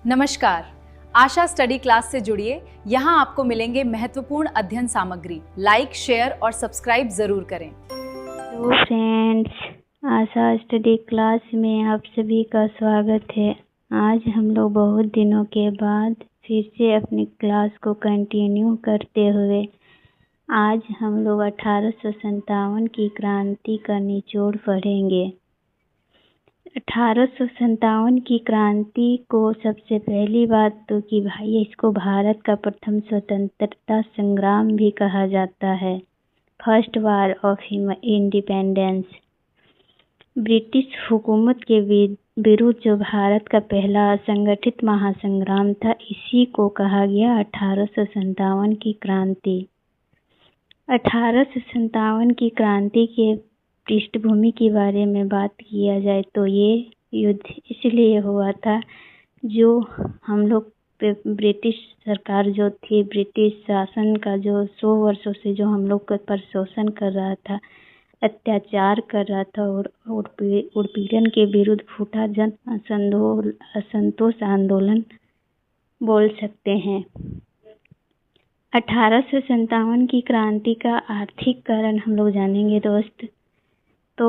नमस्कार। आशा study class से जुड़िए। यहाँ आपको मिलेंगे महत्वपूर्ण अध्ययन सामग्री। लाइक, शेयर और सब्सक्राइब जरूर करें। हेलो फ्रेंड्स, आशा स्टडी क्लास में आप सभी का स्वागत है। आज हम लोग बहुत दिनों के बाद फिर से अपनी क्लास को कंटिन्यू करते हुए आज हम लोग 1857 की क्रांति का निचोड़ पढ़ेंगे। 1857 की क्रांति को सबसे पहली बात तो कि भाई इसको भारत का प्रथम स्वतंत्रता संग्राम भी कहा जाता है। First war of independence. British हुकूमत के विरुद्ध जो भारत का पहला संगठित महासंग्राम था, इसी को कहा गया 1857 की क्रांति। 1857 की क्रांति के पृष्ठभूमि के बारे में बात किया जाए तो ये युद्ध इसलिए हुआ था, जो हम लोग ब्रिटिश सरकार जो थी, ब्रिटिश शासन का जो 100 वर्षों से जो हम लोग पर शोषण कर रहा था, अत्याचार कर रहा था और उत्पीड़न के विरुद्ध फूटा जन असंतोष आंदोलन बोल सकते हैं। 1857 की क्रांति का आर्थिक कारण हम लोग जानेंगे दोस्त। तो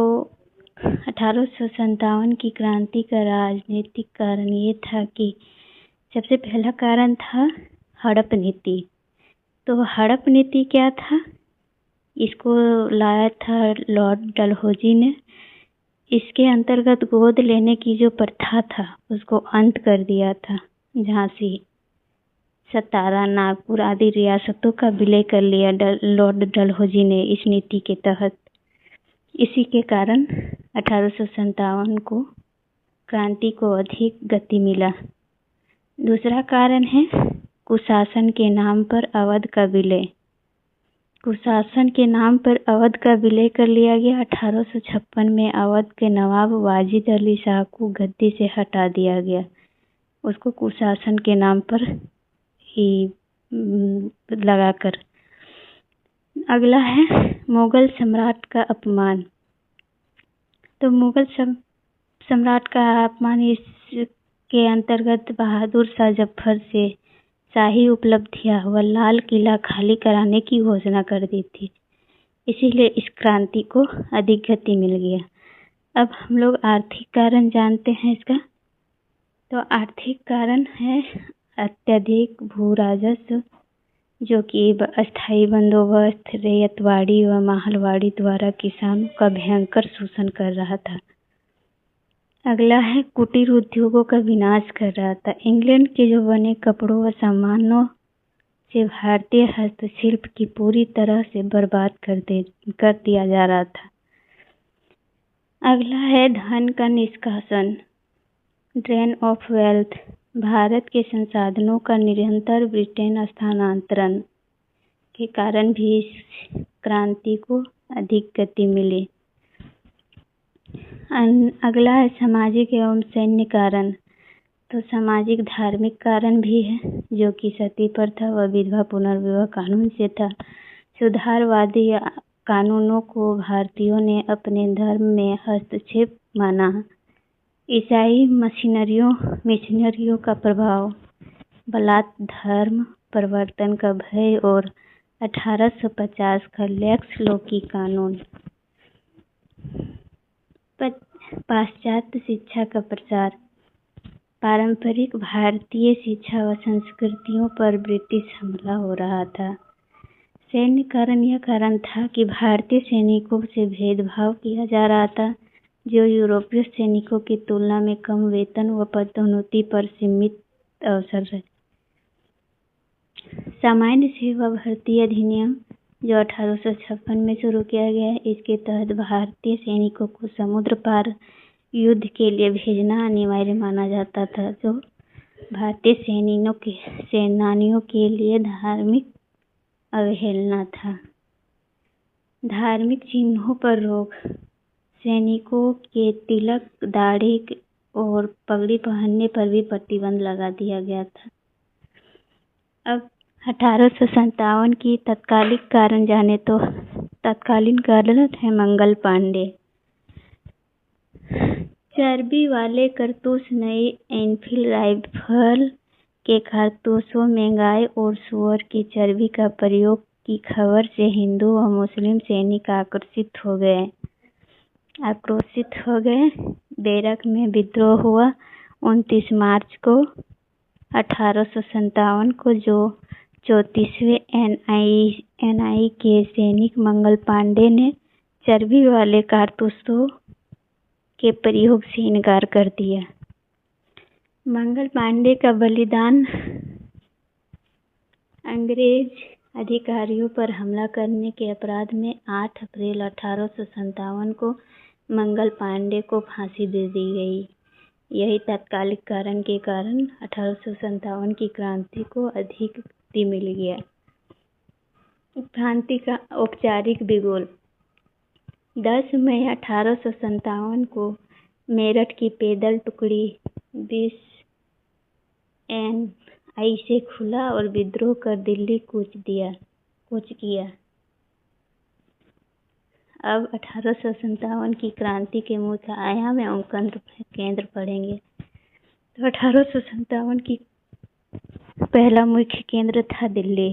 1857 की क्रांति का राजनीतिक कारण ये था कि सबसे पहला कारण था हड़प नीति। तो हड़प नीति क्या था? इसको लाया था लॉर्ड डलहौजी ने। इसके अंतर्गत गोद लेने की जो प्रथा था उसको अंत कर दिया था। झांसी, सतारा, नागपुर आदि रियासतों का विलय कर लिया लॉर्ड डलहौजी ने इस नीति के तहत। इसी के कारण 1857 को क्रांति को अधिक गति मिला। दूसरा कारण है कुशासन के नाम पर अवध का विलय। कुशासन के नाम पर अवध का विलय कर लिया गया। 1856 में अवध के नवाब वाजिद अली शाह को गद्दी से हटा दिया गया। उसको कुशासन के नाम पर ही लगाकर। अगला है मुगल सम्राट का अपमान। तो मुगल सम्राट का अपमान इसके अंतर्गत बहादुर शाह जफर से शाही उपलब्धियां व लाल किला खाली कराने की घोषणा कर दी थी। इसीलिए इस क्रांति को अधिक गति मिल गया। अब हम लोग आर्थिक कारण जानते हैं इसका। तो आर्थिक कारण है अत्यधिक भू राजस्व, जो कि अस्थायी बंदोबस्त, रैयतवाड़ी व माहलवाड़ी द्वारा किसानों का भयंकर शोषण कर रहा था। अगला है कुटीर उद्योगों का विनाश कर रहा था। इंग्लैंड के जो बने कपड़ों व सामानों से भारतीय हस्तशिल्प की पूरी तरह से बर्बाद कर दिया जा रहा था। अगला है धन का निष्कासन, ड्रेन ऑफ वेल्थ। भारत के संसाधनों का निरंतर ब्रिटेन स्थानांतरण के कारण भी इस क्रांति को अधिक गति मिली। अगला है सामाजिक एवं सैन्य कारण। तो सामाजिक धार्मिक कारण भी है, जो कि सती प्रथा व विधवा पुनर्विवाह कानून से था। सुधारवादी कानूनों को भारतीयों ने अपने धर्म में हस्तक्षेप माना। ईसाई मिशनरियों का प्रभाव, बलात् धर्म परिवर्तन का भय और 1850 का लेक्स लोकी कानून। पाश्चात्य शिक्षा का प्रसार। पारंपरिक भारतीय शिक्षा व संस्कृतियों पर ब्रिटिश हमला हो रहा था। सैन्य कारण यह कारण था कि भारतीय सैनिकों से भेदभाव किया जा रहा था, जो यूरोपीय सैनिकों की तुलना में कम वेतन व पदोन्नति पर सीमित अवसर है। सामान्य सेवा भर्ती अधिनियम, जो 1856 में शुरू किया गया है, इसके तहत भारतीय सैनिकों को समुद्र पार युद्ध के लिए भेजना अनिवार्य माना जाता था, जो भारतीय सेनानियों के लिए धार्मिक अवहेलना था। धार्मिक चिन्हों पर रोक, सैनिकों के तिलक, दाढ़ी और पगड़ी पहनने पर भी प्रतिबंध लगा दिया गया था। अब 1857 की तत्कालिक कारण जाने तो तत्कालीन कारण है मंगल पांडे। चर्बी वाले कारतूस नई एनफील्ड राइफल के कारतूसों में गाय और सूअर की चर्बी का प्रयोग की खबर से हिंदू व मुस्लिम सैनिक आक्रोशित हो गए। बैरक में विद्रोह हुआ। 29 मार्च को 1857 को जो 34वें एनआई के सैनिक मंगल पांडे ने चर्बी वाले कारतूसों के प्रयोग से इनकार कर दिया। मंगल पांडे का बलिदान अंग्रेज अधिकारियों पर हमला करने के अपराध में 8 अप्रैल 1857 को मंगल पांडे को फांसी दे दी गई। यही तात्कालिक कारण के कारण 1857 की क्रांति को अधिक गति मिल गया। क्रांति का औपचारिक बिगुल 10 मई 1857 को मेरठ की पैदल टुकड़ी 20 एनआई से खुला और विद्रोह कर दिल्ली कूच किया। अब 1857 की क्रांति के मुख्य आयाम एवं केंद्र पढ़ेंगे। तो 1857 की पहला मुख्य केंद्र था दिल्ली,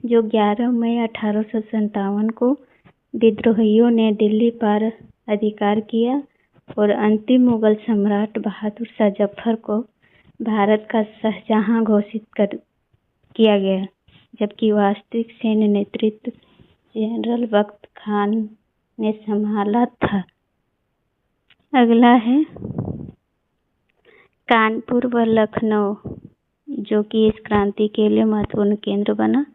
जो 11 मई 1857 को विद्रोहियों ने दिल्ली पर अधिकार किया और अंतिम मुगल सम्राट बहादुर शाह जफर को भारत का शाहजहां घोषित किया गया, जबकि वास्तविक सैन्य नेतृत्व जनरल बख्त खान ने संभाला था। अगला है कानपुर व लखनऊ, जो कि इस क्रांति के लिए महत्वपूर्ण केंद्र बना।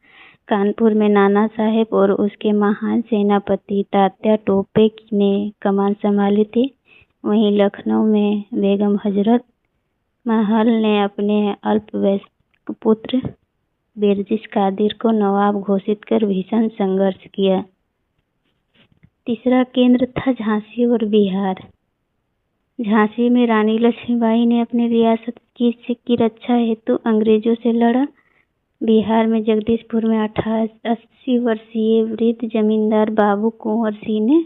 कानपुर में नाना साहेब और उसके महान सेनापति तात्या टोपे ने कमान संभाली थी। वहीं लखनऊ में बेगम हजरत महल ने अपने अल्पवयस्क पुत्र बेरजिस कादिर को नवाब घोषित कर भीषण संघर्ष किया। तीसरा केंद्र था झांसी और बिहार। झांसी में रानी लक्ष्मीबाई ने अपनी रियासत की रक्षा हेतु अंग्रेजों से लड़ा। बिहार में जगदीशपुर में 80 वर्षीय वृद्ध जमींदार बाबू कुंवर सिंह ने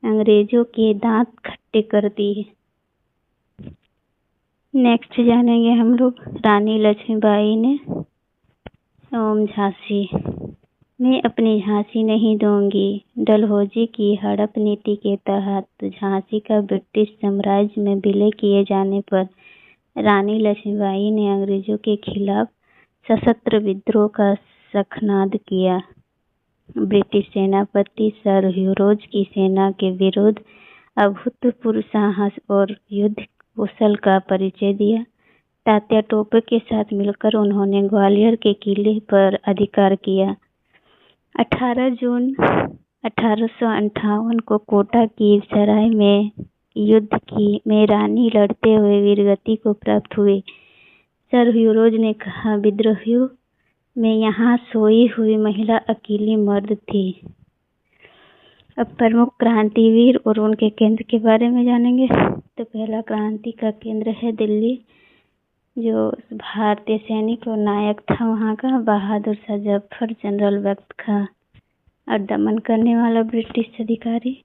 अंग्रेजों के दांत खट्टे कर दिए। नेक्स्ट जानेंगे हम लोग रानी लक्ष्मीबाई ने झांसी में अपनी झांसी नहीं दूंगी। डलहौजी की हड़प नीति के तहत झांसी का ब्रिटिश साम्राज्य में विलय किए जाने पर रानी लक्ष्मीबाई ने अंग्रेजों के खिलाफ सशस्त्र विद्रोह का शंखनाद किया। ब्रिटिश सेनापति सर ह्यूरोज की सेना के विरुद्ध अभूतपूर्व साहस और युद्ध कौशल का परिचय दिया। तात्या टोपे के साथ मिलकर उन्होंने ग्वालियर के किले पर अधिकार किया। 18 जून 1858 को कोटा की सराय में युद्ध में रानी लड़ते हुए वीरगति को प्राप्त हुई। सर ह्यूरोज ने कहा, विद्रोहियों में यहाँ सोई हुई महिला अकेली मर्द थी। अब प्रमुख क्रांतिवीर और उनके केंद्र के बारे में जानेंगे। तो पहला क्रांति का केंद्र है दिल्ली, जो भारतीय सैनिक और नायक था वहाँ का बहादुर शाह जफर, जनरल बख्त खां, और दमन करने वाला ब्रिटिश अधिकारी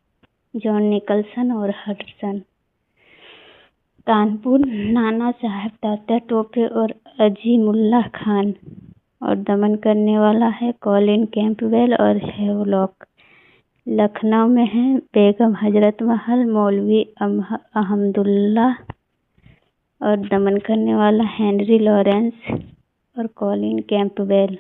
जॉन निकलसन और हडसन। कानपुर नाना साहब, तात्या टोपे और अजीमुल्लाह खान, और दमन करने वाला है कॉलिन कैंपबेल और हेवलॉक। लखनऊ में है बेगम हजरत महल, मौलवी अहमदुल्ला, और दमन करने वाला हेनरी लॉरेंस और कॉलिन कैंपबेल।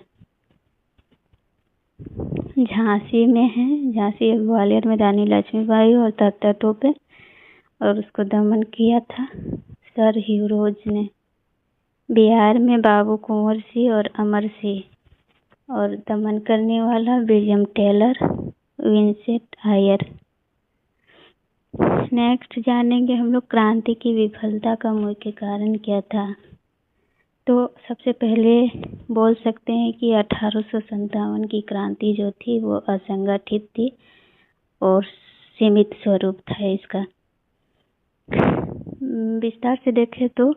झांसी में है, झांसी ग्वालियर में रानी लक्ष्मीबाई और तात्या टोपे, और उसको दमन किया था सर ह्यूरोज ने। बिहार में बाबू कुंवर सिंह और अमर सिंह, और दमन करने वाला William Taylor, Vincent Eyre. Next जानेंगे हम लोग क्रांति की विफलता का मुख्य कारण क्या था। तो सबसे पहले बोल सकते हैं कि 1857 की क्रांति जो थी वो असंगठित थी और सीमित स्वरूप था इसका। विस्तार से देखें तो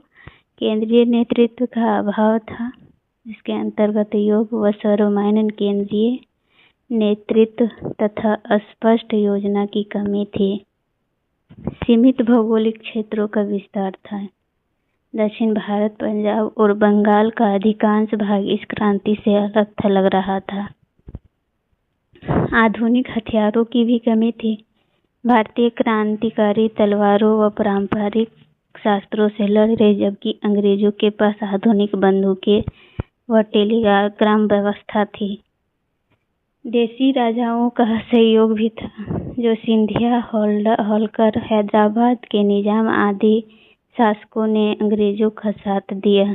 केंद्रीय नेतृत्व का अभाव था, जिसके अंतर्गत योग व सर्वमान्य केंद्रीय नेतृत्व तथा स्पष्ट योजना की कमी थी। सीमित भौगोलिक क्षेत्रों का विस्तार था। दक्षिण भारत, पंजाब और बंगाल का अधिकांश भाग इस क्रांति से अलग थलग रहा था। आधुनिक हथियारों की भी कमी थी। भारतीय क्रांतिकारी तलवारों व पारंपरिक शस्त्रों से लड़ रहे, जबकि अंग्रेजों के पास आधुनिक बंदूकें व टेलीग्राम व्यवस्था थी। देसी राजाओं का सहयोग भी था, जो सिंधिया, होलकर, हैदराबाद के निजाम आदि शासकों ने अंग्रेजों का साथ दिया।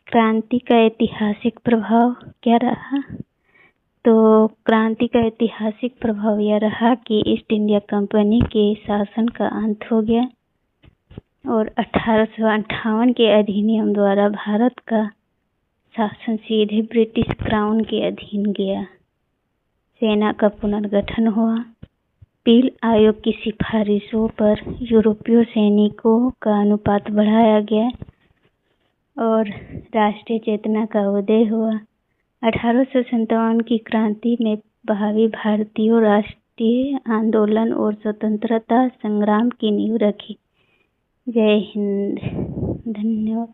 क्रांति का ऐतिहासिक प्रभाव क्या रहा? तो क्रांति का ऐतिहासिक प्रभाव यह रहा कि ईस्ट इंडिया कंपनी के शासन का अंत हो गया और 1858 के अधिनियम द्वारा भारत का शासन सीधे ब्रिटिश क्राउन के अधीन गया। सेना का पुनर्गठन हुआ। पील आयोग की सिफारिशों पर यूरोपीय सैनिकों का अनुपात बढ़ाया गया और राष्ट्रीय चेतना का उदय हुआ। 1857 की क्रांति में भावी भारतीय राष्ट्रीय आंदोलन और स्वतंत्रता संग्राम की नींव रखी। जय हिंद। धन्यवाद।